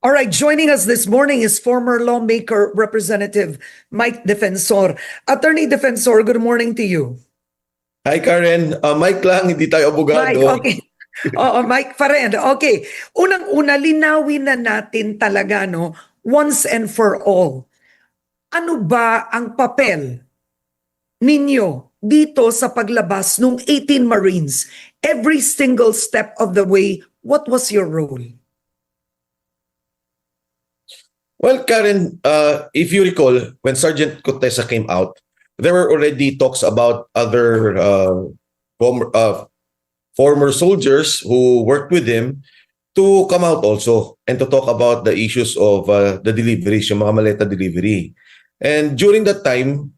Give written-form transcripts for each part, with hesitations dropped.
All right, joining us this morning is former lawmaker Representative Mike Defensor. Attorney Defensor, good morning to you. Hi Karen, Mike lang, hindi tayo abogado. Mike, okay. Oo, Mike pa rin. Okay. Unang-una, linawin na natin talaga, no, once and for all. Ano ba ang papel ninyo dito sa paglabas ng 18 Marines? Every single step of the way, what was your role? Well, Karen, if you recall, when Sergeant Cotesa came out, there were already talks about other former soldiers who worked with him to come out also and to talk about the issues of the deliveries, yung mga maleta delivery. And during that time,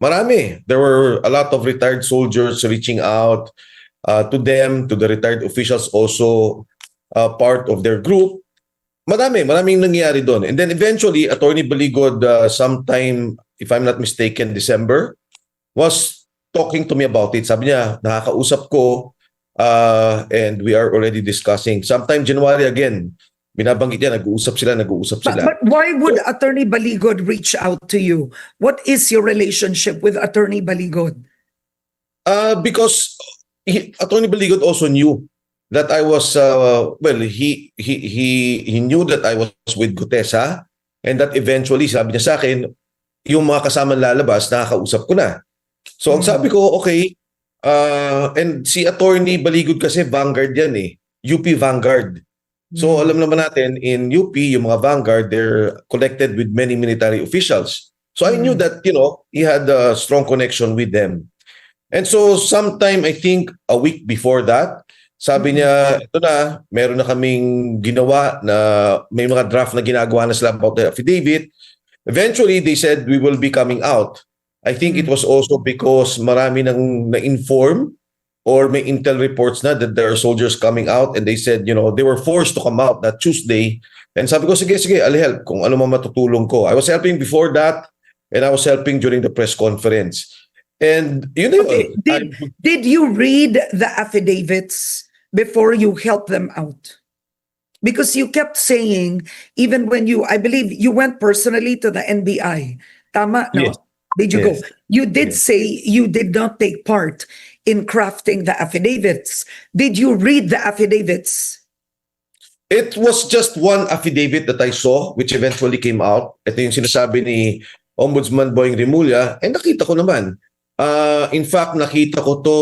there were a lot of retired soldiers reaching out to them, to the retired officials also part of their group. Maraming nangyari doon. And then eventually, Attorney Baligod, sometime, if I'm not mistaken, December, was talking to me about it. Sabi niya, nakakausap ko, and we are already discussing. Sometime January again, binabanggit niya, nag-uusap sila. But why would Attorney Baligod reach out to you? What is your relationship with Attorney Baligod? Because Attorney Baligod also knew that I was, he knew that I was with Cotesa, and that eventually, sabi niya sa akin, yung mga kasama lalabas, nakakausap ko na. So ang sabi ko, okay, and si Attorney Baligod kasi Vanguard yan eh, UP Vanguard. So alam naman natin, in UP, yung mga Vanguard, they're connected with many military officials. So I knew that, he had a strong connection with them. And so sometime, I think, a week before that, sabi niya, ito na, meron na kaming ginawa na may mga draft na ginagawa na sila about the affidavit. Eventually, they said we will be coming out. I think it was also because marami nang na-inform or may intel reports na that there are soldiers coming out, and they said, they were forced to come out that Tuesday. And sabi ko, sige, I'll help kung ano man matutulong ko. I was helping before that, and I was helping during the press conference. And okay. Did you read the affidavits before you helped them out? Because you kept saying, even when I believe you went personally to the NBI. Tama, no? Yes. Did you Yes. go? You did say you did not take part in crafting the affidavits. Did you read the affidavits? It was just one affidavit that I saw, which eventually came out. Ito yung sinasabi ni Ombudsman Boying Rimulya, and nakita ko naman. In fact, nakita ko to,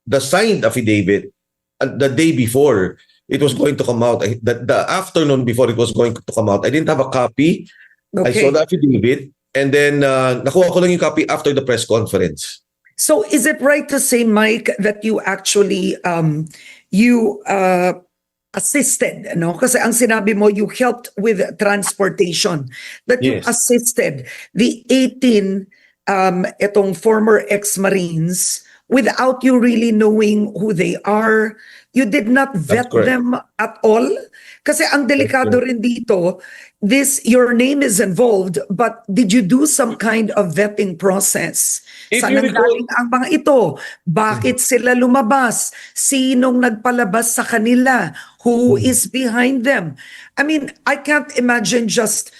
the signed affidavit, the day before it was going to come out. The afternoon before it was going to come out, I didn't have a copy. Okay. I saw the affidavit, and then nakuha ko lang yung copy after the press conference. So is it right to say, Mike, that you actually assisted, no? Kasi ang sinabi mo, you helped with transportation, that you Yes. assisted the 18 itong former ex-Marines without you really knowing who they are. You did not vet correct. them at all. Kasi ang delikado rin dito, your name is involved, but did you do some kind of vetting process? If Saan you nanggaling ang mga ito? Bakit sila lumabas? Sinong nagpalabas sa kanila? Who is behind them? I mean, I can't imagine just,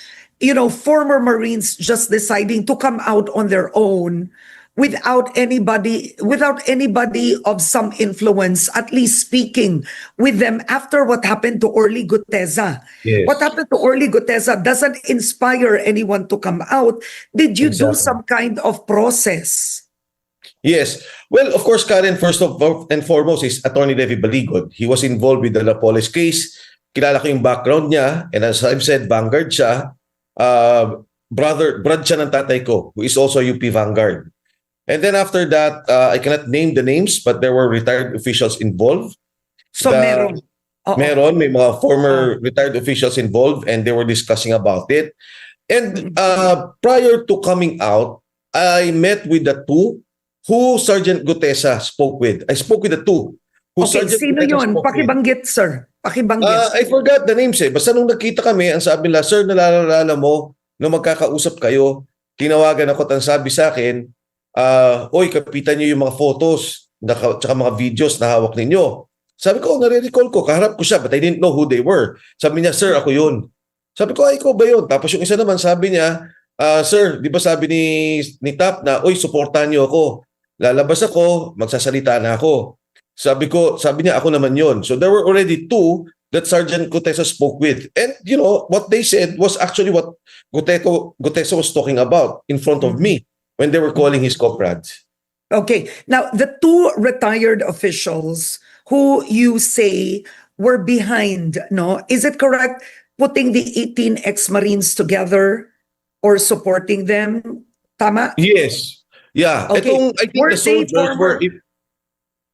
former Marines just deciding to come out on their own without anybody of some influence, at least speaking with them after what happened to Orly Guteza. Yes. What happened to Orly Guteza doesn't inspire anyone to come out. Did you do Exactly. some kind of process? Yes. Well, of course, Karen, first and foremost is Attorney Levi Baligod. He was involved with the Lapoles case. Kilala ko yung background niya, and as I've said, Vanguard siya. Brad siya ng tatay ko, who is also UP Vanguard. And then after that, I cannot name the names, but there were retired officials involved. So meron. Oo. May mga former retired officials involved, and they were discussing about it. And prior to coming out, I met with the two who Sergeant Gutesa spoke with. I spoke with the two. Who Okay, Sergeant sino Gutesa yun? spoke with. Pakibanggit, sir. Pakibanggit. I forgot the names eh. Basta nung nagkita kami, ang sabi nila, sir, nalalala mo, nung magkakausap kayo, tinawagan ako at ang sabi sa akin, oy, kapitan niyo yung mga photos, tsaka mga videos na hawak ninyo. Sabi ko, nare-recall ko, kaharap ko siya, but I didn't know who they were. Sabi niya, sir, ako yun. Sabi ko, ay, ikaw ba yun? Tapos yung isa naman, sabi niya, sir, di ba sabi ni TAP na, uy, supportan niyo ako. Lalabas ako, magsasalita na ako. Sabi niya, ako naman yon. So there were already two that Sergeant Gutesa spoke with. And you know, what they said was actually what Gutesa was talking about in front of me when they were calling his comrades. Okay. Now, the two retired officials who you say were behind, no? Is it correct putting the 18 ex-Marines together or supporting them? Tama? Yes. Yeah. Okay. I think Were the they soldiers were...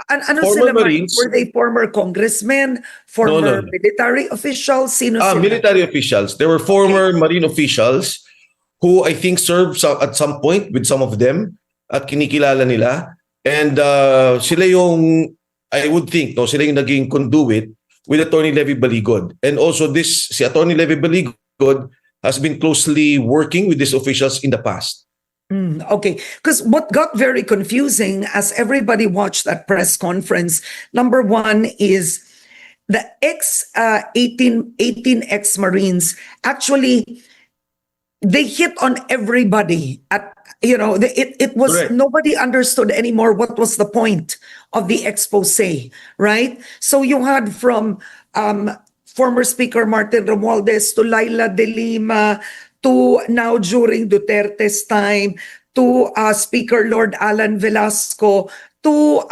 ano Former sila, Mark? Marines? Were they former congressmen, former No. military officials? Sino sila? Military officials. There were former Marine officials who I think served at some point with some of them at kinikilala nila. And sila yung, I would think, no, sila yung naging conduit with Attorney Levy Baligod. And also si Attorney Levy Baligod has been closely working with these officials in the past. Okay, because what got very confusing as everybody watched that press conference, number one is the 18 ex-Marines actually, they hit on everybody at, it was Correct. nobody understood anymore what was the point of the expose, right? So you had from former Speaker Martin Romualdez to Laila De Lima to now during Duterte's time to Speaker Lord Alan Velasco to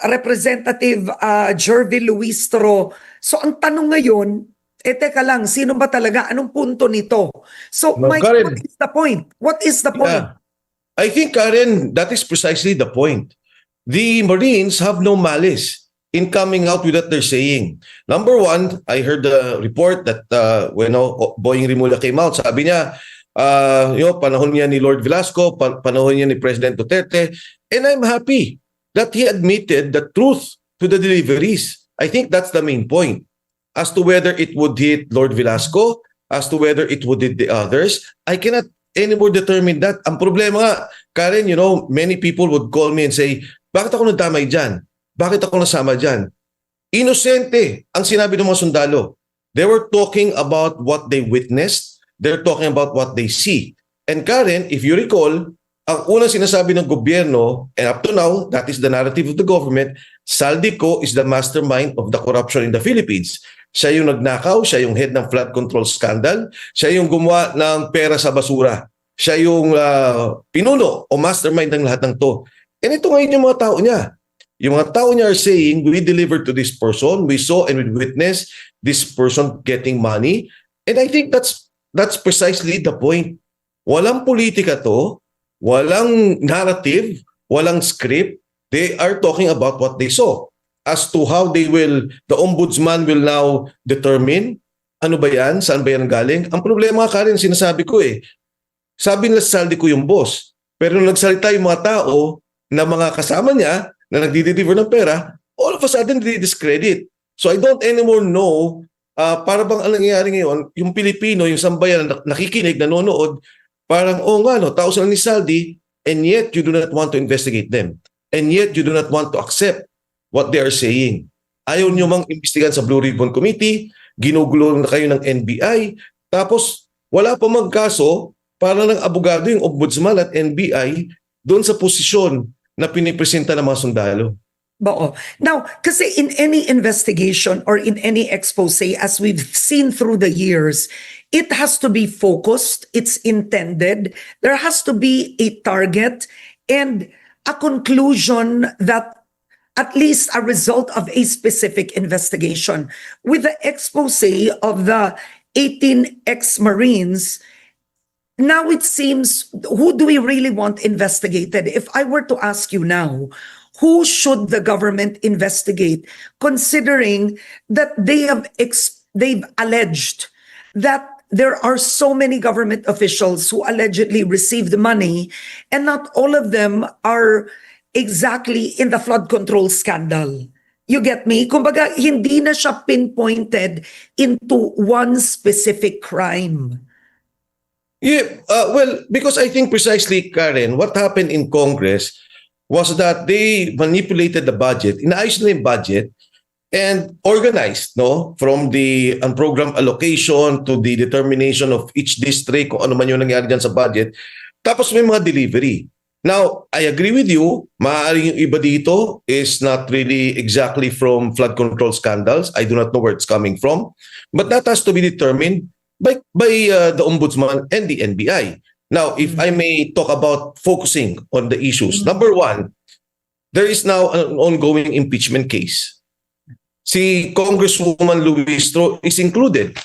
Representative Jervy Luistro. So ang tanong ngayon, teka lang, sino ba talaga? Anong punto nito? So, Mike, Karen, what is the point? What is the point? Yeah. I think, Karen, that is precisely the point. The Marines have no malice in coming out with what they're saying. Number one, I heard the report that when Boying Rimula came out, sabi niya, panahon niya ni Lord Velasco, panahon niya ni President Duterte, and I'm happy that he admitted the truth to the deliveries. I think that's the main point. As to whether it would hit Lord Velasco, as to whether it would hit the others, I cannot anymore determine that. Ang problema nga, Karen, many people would call me and say, bakit ako nadamay dyan? Bakit ako nasama dyan? Inosente ang sinabi ng mga sundalo. They were talking about what they witnessed. They're talking about what they see. And Karen, if you recall, ang unang sinasabi ng gobyerno, and up to now, that is the narrative of the government, Saldico is the mastermind of the corruption in the Philippines. Siya yung nagnakaw, siya yung head ng flood control scandal, siya yung gumawa ng pera sa basura. Siya yung pinuno o mastermind ng lahat ng to. And ito ngayon yung mga tao niya. Yung mga tao niya are saying, we delivered to this person, we saw and we witnessed this person getting money. And I think that's precisely the point. Walang politika to, walang narrative, walang script. They are talking about what they saw. As to how the ombudsman will now determine, ano ba yan, saan ba yan galing? Ang problema ka rin, sinasabi ko sabi nila Saldi ko yung boss. Pero nung nagsalita yung mga tao na mga kasama niya, na nagdi-deliver ng pera, all of a sudden di-discredit. So I don't anymore know, para bang ang nangyayari ngayon, yung Pilipino, yung sambayan na nakikinig, nanonood, parang, tao sila ni Saldi, and yet you do not want to investigate them. And yet you do not want to accept what they are saying. Ayaw nyo mang imbestigan sa Blue Ribbon Committee, ginugulo na kayo ng NBI, tapos wala pa magkaso para ng abogado yung ombudsman at NBI doon sa posisyon na pinipresenta ng mga sundalo. Now, kasi in any investigation or in any expose, as we've seen through the years, it has to be focused, it's intended, there has to be a target and a conclusion that at least a result of a specific investigation. With the expose of the 18 ex-Marines, now it seems, who do we really want investigated? If I were to ask you now, who should the government investigate, considering that they've alleged that there are so many government officials who allegedly received money, and not all of them are exactly in the flood control scandal. You get me? Kumbaga, hindi na siya pinpointed into one specific crime. Yeah, because I think precisely, Karen, what happened in Congress was that they manipulated the budget, inaayos na yung budget, and organized, no? From the program allocation to the determination of each district, kung ano man yung nangyari dyan sa budget. Tapos may mga delivery. Now, I agree with you, maaaring yung iba dito is not really exactly from flood control scandals. I do not know where it's coming from. But that has to be determined by the Ombudsman and the NBI. Now, if I may talk about focusing on the issues. Number one, there is now an ongoing impeachment case. Si Congresswoman Luistro is included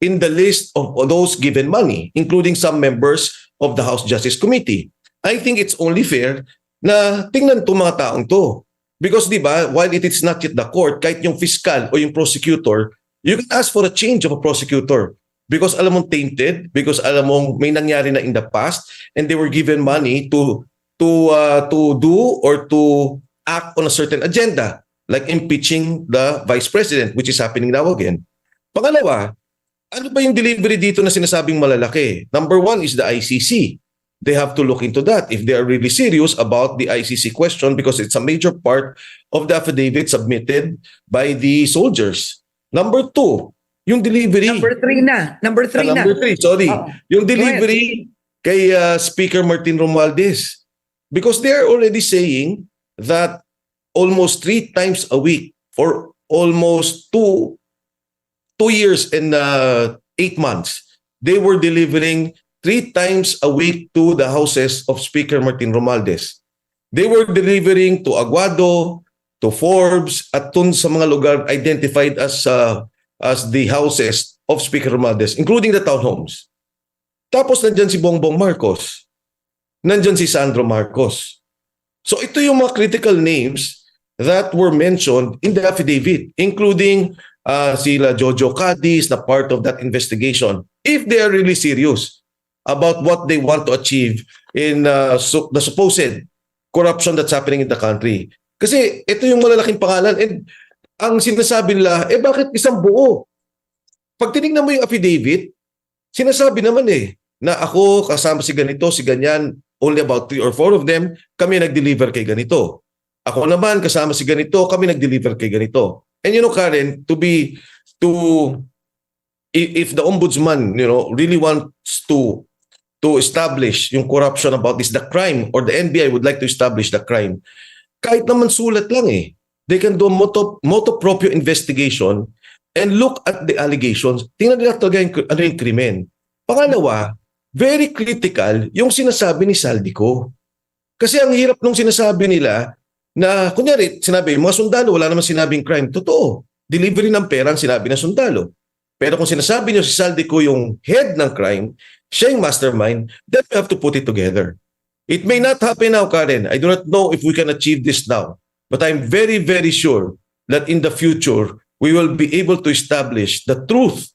in the list of those given money, including some members of the House Justice Committee. I think it's only fair na tingnan itong mga taong to. Because di ba, while it is not yet the court, kahit yung fiscal o yung prosecutor, you can ask for a change of a prosecutor. Because alam mong tainted, because alam mong may nangyari na in the past, and they were given money to do or to act on a certain agenda, like impeaching the Vice President, which is happening now again. Pangalawa, ano ba yung delivery dito na sinasabing malalaki? Number one is the ICC. They have to look into that if they are really serious about the ICC question, because it's a major part of the affidavit submitted by the soldiers. Number two, yung delivery. Number three na. Number three, sorry. Yung delivery kay Speaker Martin Romualdez. Because they are already saying that almost 3 times a week for almost two years and 8 months, they were delivering 3 times a week to the houses of Speaker Martin Romualdez. They were delivering to Aguado, to Forbes, at dun sa mga lugar identified as the houses of Speaker Romualdez, including the townhomes. Tapos nandyan si Bongbong Marcos. Nandyan si Sandro Marcos. So ito yung mga critical names that were mentioned in the affidavit, including sila Jojo Cadiz na part of that investigation. If they are really serious about what they want to achieve in the supposed corruption that's happening in the country. Kasi ito yung malalaking pangalan, and ang sinasabi nila, bakit isang buo? Pag tinignan mo yung affidavit, sinasabi naman na ako kasama si ganito, si ganyan, only about 3 or 4 of them, kami nag-deliver kay ganito. Ako naman kasama si ganito, kami nag-deliver kay ganito. And you know, Karen, if the ombudsman, really wants to establish yung corruption about this, the crime, or the NBI would like to establish the crime, kahit naman sulat lang they can do a motu proprio investigation and look at the allegations. Tingnan nila talaga ano yung krimen. Pangalawa, very critical yung sinasabi ni Saldico. Kasi ang hirap nung sinasabi nila na, kunyari, sinabi, mga sundalo, wala naman sinabing crime. Totoo. Delivery ng pera ang sinabi ng sundalo. Pero kung sinasabi niyo si Saldico yung head ng crime, siya yung mastermind, then we have to put it together. It may not happen now, Karen. I do not know if we can achieve this now. But I'm very, very sure that in the future, we will be able to establish the truth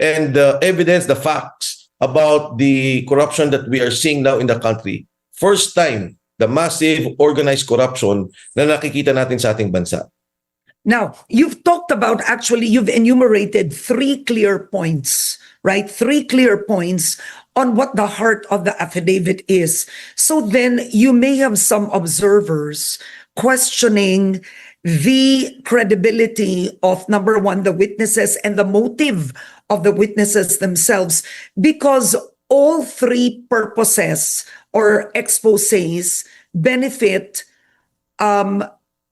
and the evidence, the facts about the corruption that we are seeing now in the country. First time, the massive organized corruption na nakikita natin sa ating bansa. Now, you've talked about, actually, you've enumerated 3 clear points, right? 3 clear points on what the heart of the affidavit is. So then you may have some observers questioning the credibility of, number one, the witnesses and the motive of the witnesses themselves, because all 3 purposes or exposés benefit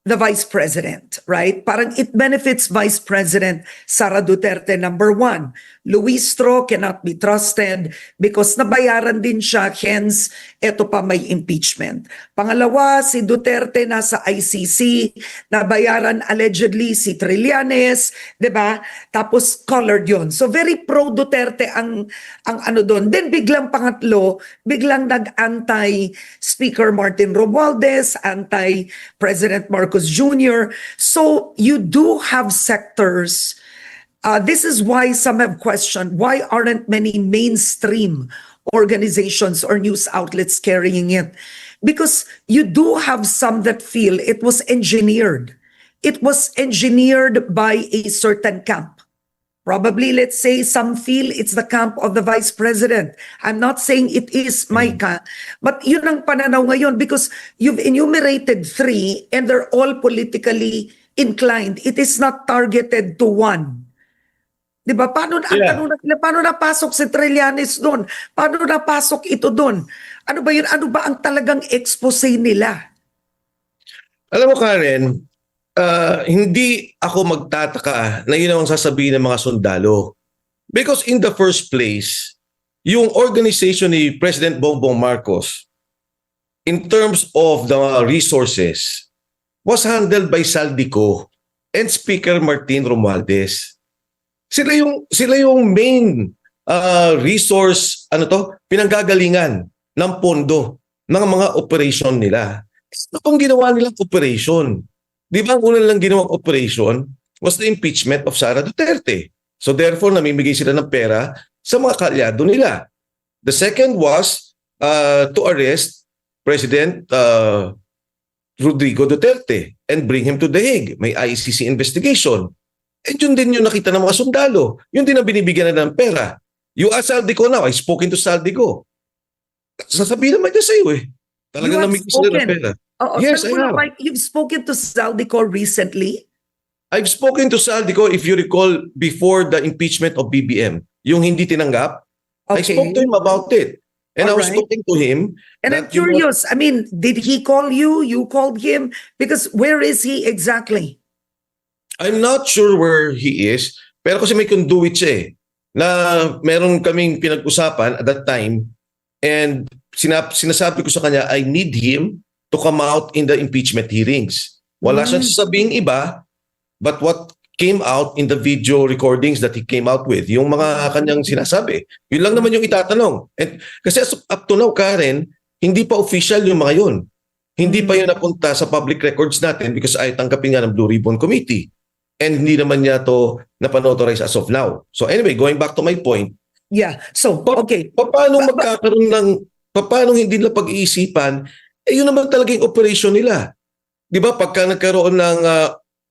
the Vice President, right? Parang it benefits Vice President Sara Duterte, number 1. Luistro cannot be trusted because nabayaran din siya, hence, eto pa may impeachment. Pangalawa, si Duterte nasa ICC, nabayaran allegedly si Trillanes, di ba? Tapos colored yun. So very pro-Duterte ang ano doon. Then biglang pangatlo, biglang nag-anti Speaker Martin Romualdez, anti-President Marcos Jr. So you do have sectors. This is why some have questioned, why aren't many mainstream organizations or news outlets carrying it? Because you do have some that feel it was engineered. It was engineered by a certain camp. Probably, let's say, some feel it's the camp of the Vice President. I'm not saying it is, Micah, but yun ang pananaw ngayon, because you've enumerated 3 and they're all politically inclined. It is not targeted to one. 'Di ba? Paano ang Yeah. tanong nila, paano napasok si Trillanes doon? Paano napasok ito doon? Ano ba 'yun? Ano ba ang talagang expose nila? Alam mo, Karen, hindi ako magtataka na yun ang sasabihin ng mga sundalo. Because in the first place, yung organization ni President Bongbong Marcos, in terms of the resources, was handled by Saldico and Speaker Martin Romualdez. Sila yung main resource, pinanggagalingan ng pondo ng mga operation nila. Ano pong ginawa nilang operation? Di ba ang unang lang ginawang operation was the impeachment of Sara Duterte. So therefore, namimigay sila ng pera sa mga kaalyado nila. The second was to arrest President Rodrigo Duterte and bring him to The Hague. May ICC investigation. And yun din yung nakita ng mga sundalo. Yun din ang binibigyan na ng pera. You ask Saldico now, I spoken to Saldico. Sasabihin naman niya sa iyo eh. Talagang namigay sila ng pera. Yes, I have. Mike, you've spoken to Saldico recently? I've spoken to Saldico, if you recall, before the impeachment of BBM. Yung hindi tinanggap, I spoke to him about it. And I was talking to him. And I'm curious, I mean, did he call you? You called him? Because where is he exactly? I'm not sure where he is, pero kasi may conduit siya eh, na meron kaming pinag-usapan at that time, and sinasabi ko sa kanya, I need him to come out in the impeachment hearings. Wala siyang sasabing iba, but what came out in the video recordings that he came out with, yung mga kanyang sinasabi, yun lang naman yung itatanong. And kasi up to now, Karen, hindi pa official yung mga yun. Hindi pa yun napunta sa public records natin because ay tanggapin nga ng Blue Ribbon Committee. And hindi naman niya to napanauthorize as of now. So anyway, going back to my point. Yeah. So, okay. Paano magkakaroon ng, paano hindi nila pag-iisipan, yun naman talaga yung operation nila. Di ba, pagka nagkaroon ng,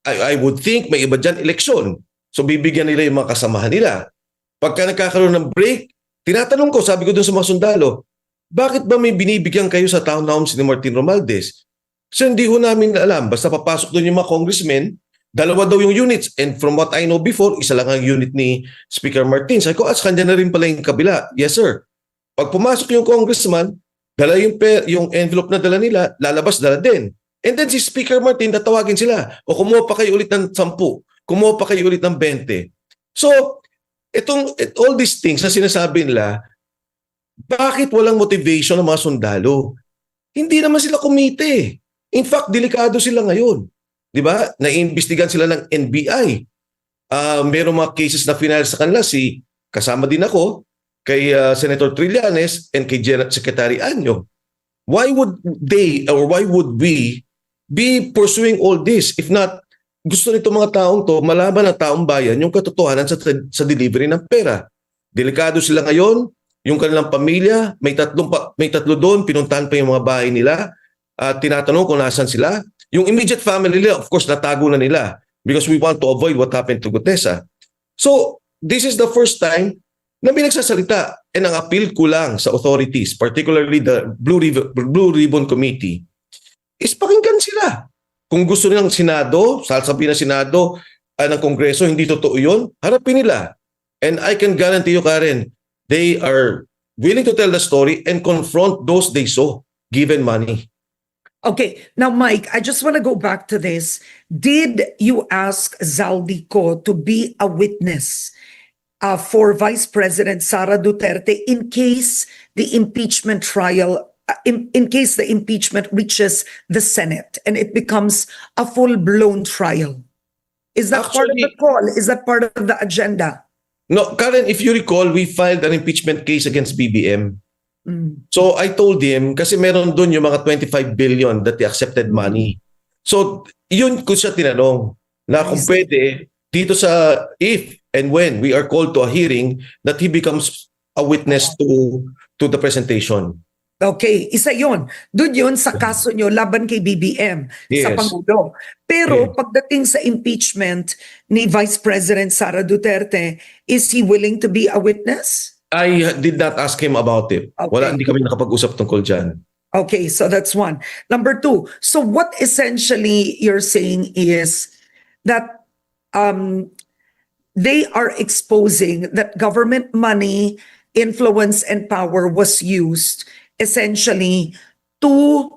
I would think, may iba dyan, eleksyon. So bibigyan nila yung mga kasamahan nila. Pagka nagkakaroon ng break, tinatanong ko, sabi ko dun sa mga sundalo, bakit ba may binibigyan kayo sa townhouse ni Martin Romualdez? So hindi ho namin alam. Basta papasok dun yung mga congressmen, dalawa daw yung units. And from what I know before, isa lang ang unit ni Speaker Martin. Sabi ko, kanya na rin pala yung kabila. Yes, sir. Pag pumasok yung congressman, dala yung envelope na dala nila, lalabas dala din. And then si Speaker Martin, tatawagin sila. O kumuha pa kayo ulit ng 10. Kumuha pa kayo ulit ng 20. So, all these things na sinasabi nila, bakit walang motivation ng mga sundalo? Hindi naman sila kumite. In fact, delikado sila ngayon. Di ba? Naiimbestigan sila ng NBI. Merong mga cases na final sa kanila. Kasama din ako kay Senator Trillanes and kay Secretary Anyo. Why would they or why would we be pursuing all this? If not, gusto nito mga taong to, malaman ng taong bayan yung katotohanan sa delivery ng pera. Delikado sila ngayon. Yung kanilang pamilya, may tatlo doon, pinuntahan pa yung mga bahay nila. Tinatanong kung nasan sila. Yung immediate family nila, of course, natago na nila because we want to avoid what happened to Gutesa. So, this is the first time na may nagsasalita and ang appeal ko lang sa authorities, particularly the Blue Ribbon Committee, is pakinggan sila. Kung gusto nilang Senado, sasabihin ng Senado, ng Kongreso, hindi totoo yun, harapin nila. And I can guarantee you, Karen, they are willing to tell the story and confront those they saw, given money. Okay, now Mike, I just want to go back to this. Did you ask Zaldico to be a witness for Vice President Sara Duterte in case the impeachment trial, in case the impeachment reaches the Senate and it becomes a full-blown trial? Is that part of the call? Is that part of the agenda? No, Karen, if you recall, we filed an impeachment case against BBM. So I told him, kasi meron doon yung mga 25 billion that he accepted money. So yun ko siya tinanong na kung pwede dito sa if and when we are called to a hearing that he becomes a witness to the presentation. Okay, isa yon. Doon yun sa kaso nyo laban kay BBM sa Pangulo. Pero pagdating sa impeachment ni Vice President Sara Duterte, is he willing to be a witness? I did not ask him about it. Okay. Wala, hindi kami nakapag-usap tungkol dyan. Okay, so that's one. Number two, so what essentially you're saying is that um, they are exposing that government money, influence, and power was used essentially to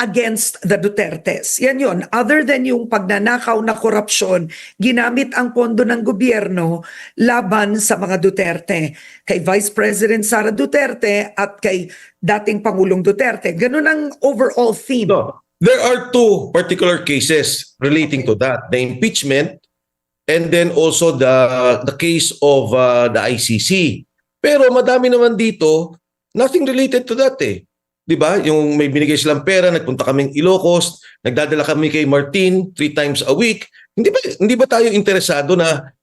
against the Dutertes. Yan yun. Other than yung pagnanakaw na korupsyon, ginamit ang pondo ng gobyerno laban sa mga Duterte. Kay Vice President Sara Duterte at kay dating Pangulong Duterte. Ganun ang overall theme. No, there are two particular cases relating to that. The impeachment and then also the case of the ICC. Pero madami naman dito, nothing related to that eh. 'Di ba? Yung may binigay silang pera, nagpunta kaming Ilocos, nagdadala kami kay Martin 3 times a week. Hindi ba tayo interesado na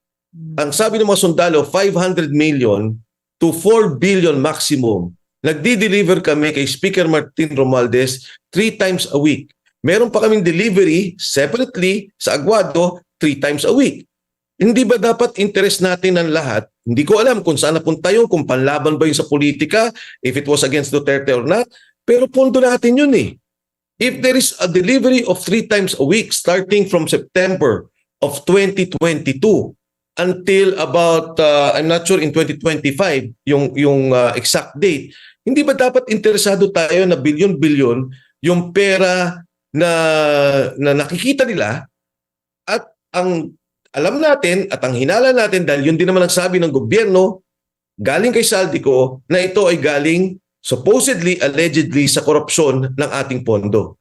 ang sabi ng mga sundalo 500 million to 4 billion maximum. Nagdi-deliver kami kay Speaker Martin Romualdez 3 times a week. Meron pa kaming delivery separately sa Aguado 3 times a week. Hindi ba dapat interest natin ng lahat? Hindi ko alam kung saan napunta yun, kung panlaban ba yun sa politika, if it was against Duterte or not. Pero punto natin yun eh. If there is a delivery of 3 times a week starting from September of 2022 until about, I'm not sure in 2025, yung exact date, hindi ba dapat interesado tayo na bilyon-bilyon yung pera na nakikita nila at ang alam natin at ang hinala natin dahil yun din naman ang sabi ng gobyerno galing kay Saldico na ito ay galing supposedly, allegedly sa korupsyon ng ating pondo.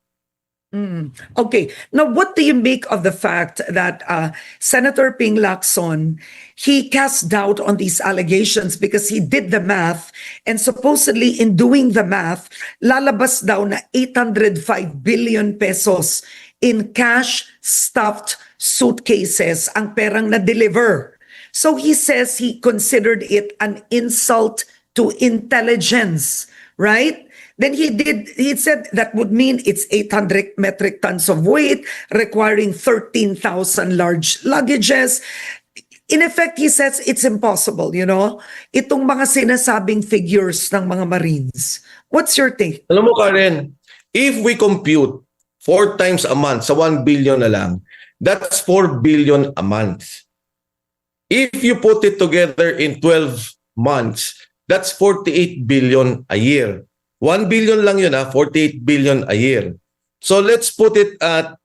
Okay. Now, what do you make of the fact that Senator Ping Lacson, he cast doubt on these allegations because he did the math and supposedly in doing the math, lalabas daw na 805 billion pesos in cash stuffed suitcases ang perang na-deliver. So he says he considered it an insult to intelligence, right? Then he said that would mean it's 800 metric tons of weight, requiring 13,000 large luggages. In effect, he says it's impossible, you know? Itong mga sinasabing figures ng mga Marines. What's your take? Alam mo Karen, if we compute 4 times a month sa 1 billion na lang, that's 4 billion a month. If you put it together in 12 months, that's 48 billion a year. 1 billion lang yun 48 billion a year. So let's put it at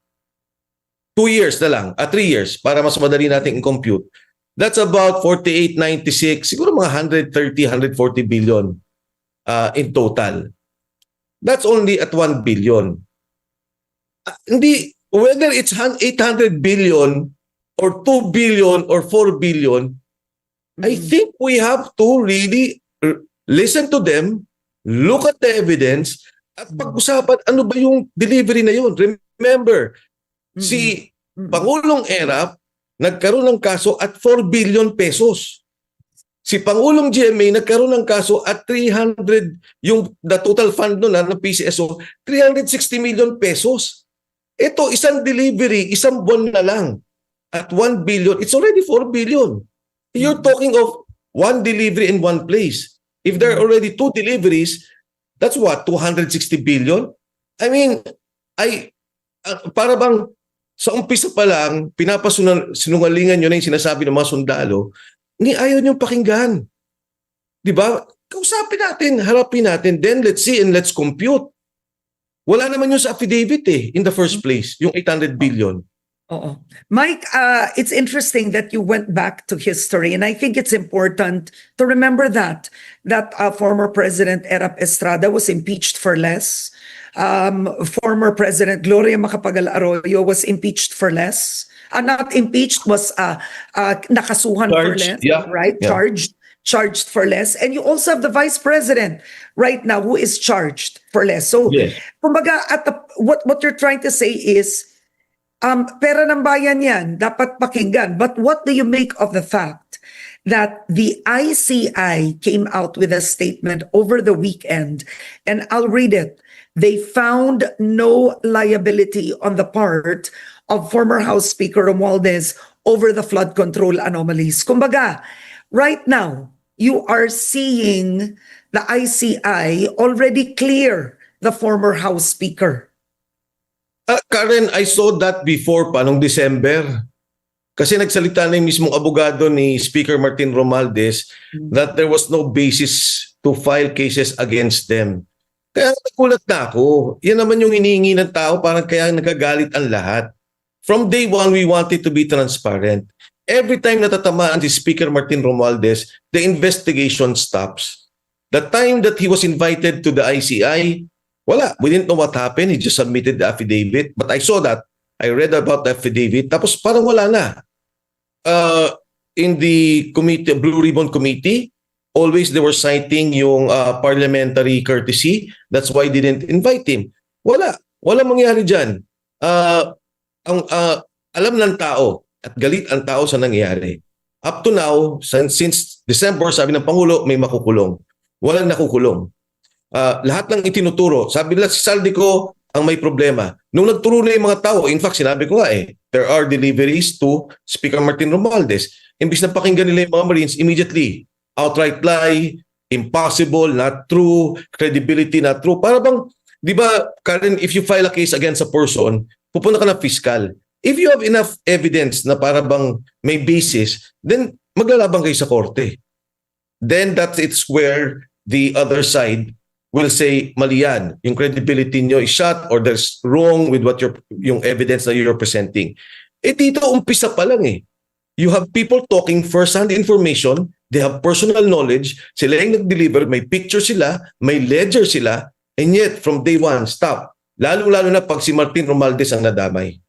2 years na lang, 3 years, para mas madali natin i-compute. That's about 48, 96, siguro mga 130, 140 billion in total. That's only at 1 billion. Hindi, whether it's 800 billion or 2 billion or 4 billion, I think we have to really listen to them, look at the evidence, at pag-usapan ano ba yung delivery na yun. Remember, si Pangulong Erap nagkaroon ng kaso at 4 billion pesos. Si Pangulong GMA nagkaroon ng kaso at 300, yung the total fund nun ng PCSO, 360 million pesos. Ito, isang delivery, isang buwan na lang at 1 billion, it's already 4 billion. You're talking of one delivery in one place. If there are already 2 deliveries, that's what, 260 billion? I mean, para bang sa umpisa pa lang, pinapasinungalingan nyo na yung sinasabi ng mga sundalo, ni ayaw nyo pakinggan. Diba? Kausapin natin, harapin natin, then let's see and let's compute. Wala naman yun sa affidavit in the first place, yung 800 billion. Mike, it's interesting that you went back to history, and I think it's important to remember that former President Erap Estrada was impeached for less. Former President Gloria Macapagal Arroyo was impeached for less. Not impeached, was nakasuhan for less, right? Yeah. Charged for less. And you also have the Vice President right now who is charged for less. So, kumbaga, what you're trying to say is, pera ng bayan yan, dapat pakinggan. But what do you make of the fact that the ICI came out with a statement over the weekend, and I'll read it. They found no liability on the part of former House Speaker Romualdez over the flood control anomalies. Kumbaga, right now, you are seeing the ICI already clear the former House Speaker. Karen, I saw that before pa, nung December. Kasi nagsalita na yung mismong abogado ni Speaker Martin Romualdez that there was no basis to file cases against them. Kaya nagulat na ako. Yan naman yung hinihingi ng tao, parang kaya nagagalit ang lahat. From day one, we wanted to be transparent. Every time natatamaan si Speaker Martin Romualdez, the investigation stops. The time that he was invited to the ICI, wala. We didn't know what happened. He just submitted the affidavit. But I saw that. I read about the affidavit. Tapos parang wala na. In the committee, Blue Ribbon Committee, always they were citing yung parliamentary courtesy. That's why they didn't invite him. Wala. Wala mangyari dyan. Alam ng tao at galit ang tao sa nangyari. Up to now, since December, sabi ng Pangulo, may makukulong. Walang nakukulong. Lahat ng itinuturo, sabi nila si Saldico ang may problema. Nung nagturo na yung mga tao, in fact, sinabi ko nga there are deliveries to Speaker Martin Romualdez. Imbis na pakinggan nila yung mga Marines, immediately, outright lie, impossible, not true, credibility, not true. Para bang, di ba, Karen, if you file a case against a person, pupunta ka na fiscal. If you have enough evidence na para bang may basis, then maglalaban kayo sa korte. Then it's where the other side will say, mali yan. Yung credibility nyo is shot or there's wrong with what yung evidence na you're presenting. Dito, umpisa pa lang You have people talking first-hand information, they have personal knowledge, sila yung nag-deliver, may picture sila, may ledger sila, and yet, from day one, stop. Lalo-lalo na pag si Martin Romualdez ang nadamay.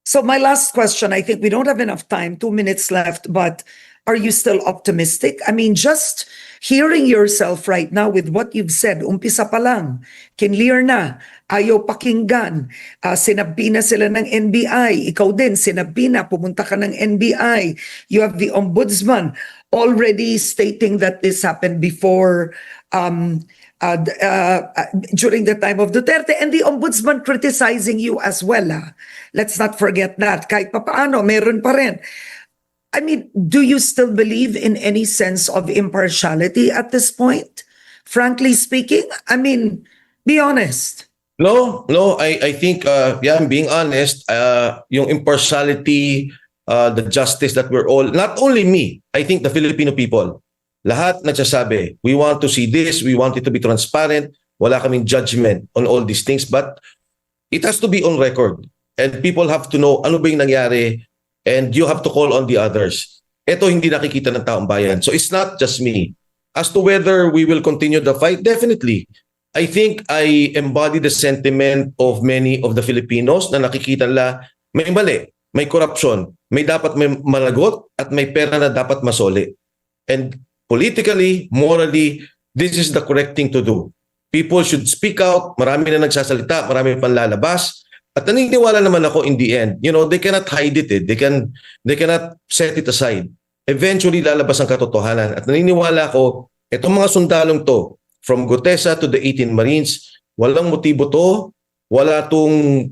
So my last question, I think we don't have enough time, 2 minutes left, but are you still optimistic? I mean, just hearing yourself right now with what you've said, umpisa pa lang, kinlear na, ayaw pakinggan, sinabi na sila ng NBI, ikaw din, sinabi na, pumunta ka ng NBI, you have the ombudsman already stating that this happened before, during the time of Duterte, and the ombudsman criticizing you as well. Let's not forget that. Kahit papaano, meron pa rin. I mean, do you still believe in any sense of impartiality at this point? Frankly speaking, I mean, be honest. No, I think, I'm being honest, yung impartiality, the justice that we're all, not only me, I think the Filipino people, lahat nagsasabi, we want to see this, we want it to be transparent, wala kaming judgment on all these things, but it has to be on record. And people have to know ano ba yung nangyari, and you have to call on the others. Ito hindi nakikita ng taong bayan. So it's not just me. As to whether we will continue the fight, definitely. I think I embody the sentiment of many of the Filipinos na nakikita nila may mali, may corruption, may dapat may malagot at may pera na dapat masoli. And politically, morally, this is the correct thing to do. People should speak out. Marami na nagsasalita, marami pang lalabas. At naniniwala naman ako in the end, they cannot hide it. They cannot set it aside. Eventually, lalabas ang katotohanan. At naniniwala ako, itong mga sundalong to, from Gutesa to the 18 Marines, walang motibo to, wala tong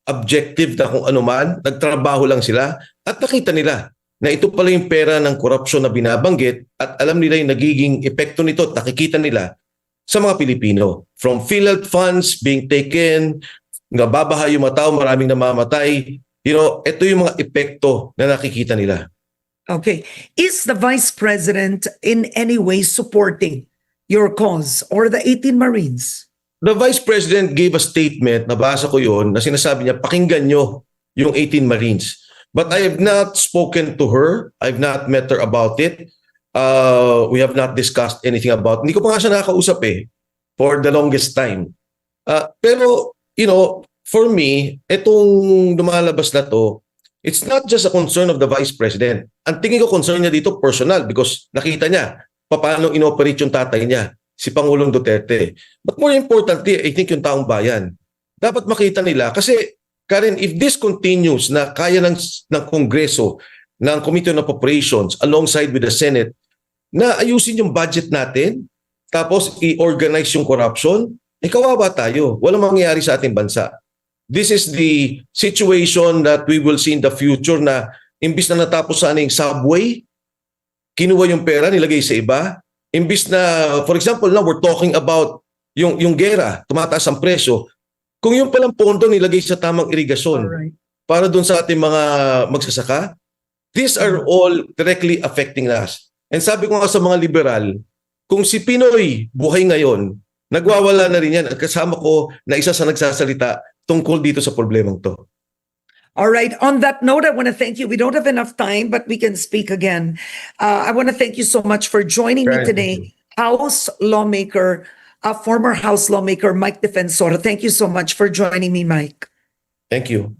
objective na kung ano man, nagtrabaho lang sila, at nakita nila na ito pala yung pera ng korupsyon na binabanggit at alam nila yung nagiging epekto nito at nakikita nila sa mga Pilipino. From PhilHealth funds being taken, nababaha yung mga tao, maraming namamatay. Ito yung mga epekto na nakikita nila. Okay. Is the Vice President in any way supporting your cause or the 18 Marines? The Vice President gave a statement, nabasa ko yun, na sinasabi niya, pakinggan nyo yung 18 Marines. But I have not spoken to her. I've not met her about it. We have not discussed anything about it. Hindi ko pa nga siya nakakausap for the longest time. Pero, for me, itong lumalabas na to, it's not just a concern of the Vice President. Ang tingin ko concern niya dito personal because nakita niya paano inoperate yung tatay niya, si Pangulong Duterte. But more importantly, I think yung taong bayan. Dapat makita nila kasi Karen, if this continues na kaya ng Kongreso, ng Committee on Appropriations alongside with the Senate, na ayusin yung budget natin, tapos i-organize yung corruption, kawawa tayo. Walang mangyayari sa ating bansa. This is the situation that we will see in the future na imbis na natapos sana yung subway, kinuha yung pera, nilagay sa iba. Imbis na, for example, now we're talking about yung gera, tumataas ang presyo. Kung yung palang pondo nilagay sa tamang irigasyon Alright. para doon sa ating mga magsasaka, these are all directly affecting us. And sabi ko nga sa mga liberal, kung si Pinoy buhay ngayon, nagwawala na rin yan. At kasama ko na isa sa nagsasalita tungkol dito sa problemang to. All right. On that note, I want to thank you. We don't have enough time, but we can speak again. I want to thank you so much for joining me Right. today. House lawmaker, former House lawmaker, Mike Defensor. Thank you so much for joining me, Mike. Thank you.